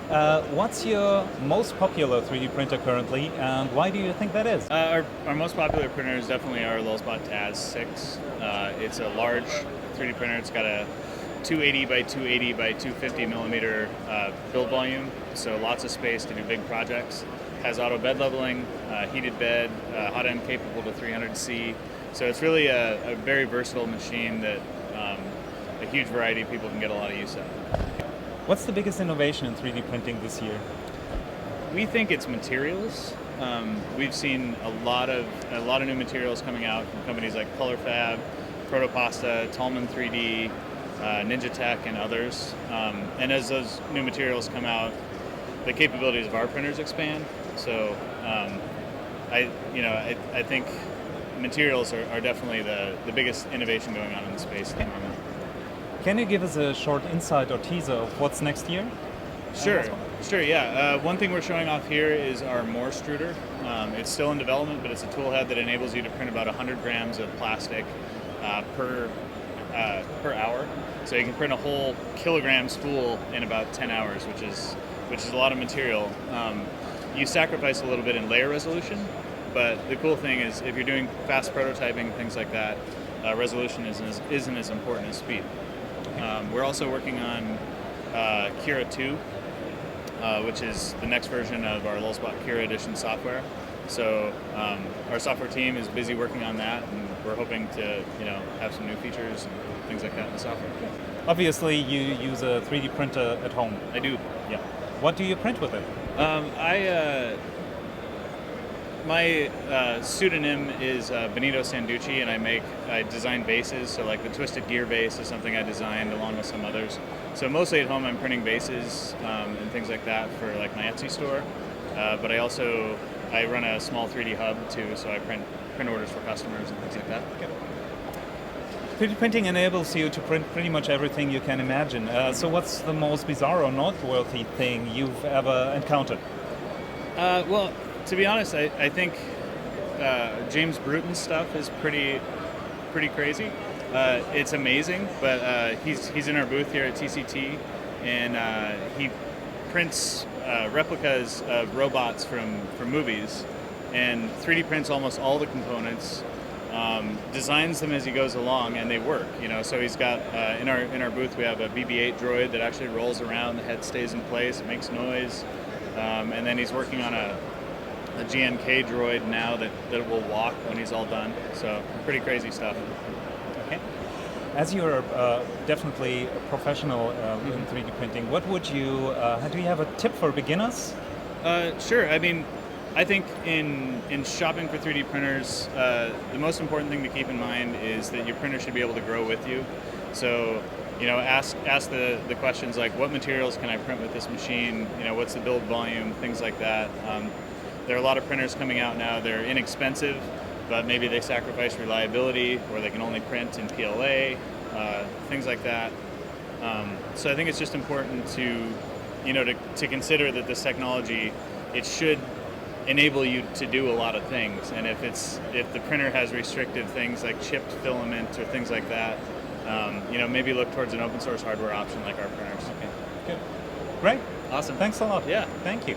What's your most popular 3D printer currently, and why do you think that is? Our most popular printer is definitely our Lulzbot TAS 6. It's a large 3D printer. It's got a 280 by 280 by 250 millimeter build volume, so lots of space to do big projects. Has auto bed leveling, heated bed, hot end capable to 300C. So it's really a very versatile machine that a huge variety of people can get a lot of use out of. What's the biggest innovation in 3D printing this year? We think it's materials. We've seen a lot of new materials coming out from companies like ColorFab, Protopasta, Tallman 3D, Ninja Tech, and others. And as those new materials come out, the capabilities of our printers expand. So I think materials are definitely the biggest innovation going on in the space at the moment. Can you give us a short insight or teaser of what's next year? Sure, yeah. One thing we're showing off here is our Moore extruder. It's still in development, but it's a tool head that enables you to print about 100 grams of plastic per hour. So you can print a whole kilogram spool in about 10 hours, which is a lot of material. You sacrifice a little bit in layer resolution, but the cool thing is if you're doing fast prototyping, things like that, resolution isn't as important as speed. We're also working on Kira 2, which is the next version of our Lulzbot Kira Edition software. So our software team is busy working on that, and we're hoping to have some new features and things like that in the software. Obviously, you use a 3D printer at home. I do. Yeah. What do you print with it? My pseudonym is Benito Sanducci, and I design bases. So like the Twisted Gear base is something I designed along with some others. So mostly at home I'm printing bases and things like that for like my Etsy store. But I run a small 3D hub too, so I print orders for customers and things like that. Okay. 3D printing enables you to print pretty much everything you can imagine. So what's the most bizarre or noteworthy thing you've ever encountered? Well, to be honest, I think James Bruton's stuff is pretty crazy. It's amazing, but he's in our booth here at TCT, and he prints replicas of robots from movies, and 3D prints almost all the components, designs them as he goes along, and they work. So he's got in our booth we have a BB-8 droid that actually rolls around. The head stays in place, it makes noise, and then he's working on a GNK droid now that will walk when he's all done. So pretty crazy stuff. Okay. As you're definitely a professional in 3D printing, what would you do you have a tip for beginners? Sure. I mean, I think in shopping for 3D printers, the most important thing to keep in mind is that your printer should be able to grow with you. So ask the questions like, what materials can I print with this machine? What's the build volume? Things like that. There are a lot of printers coming out now. They're inexpensive, but maybe they sacrifice reliability, or they can only print in PLA, things like that. So I think it's just important to consider that this technology, it should enable you to do a lot of things. And if the printer has restrictive things like chipped filament or things like that, maybe look towards an open source hardware option like our printers. Okay, good. Great. Awesome. Thanks a lot. Yeah. Thank you.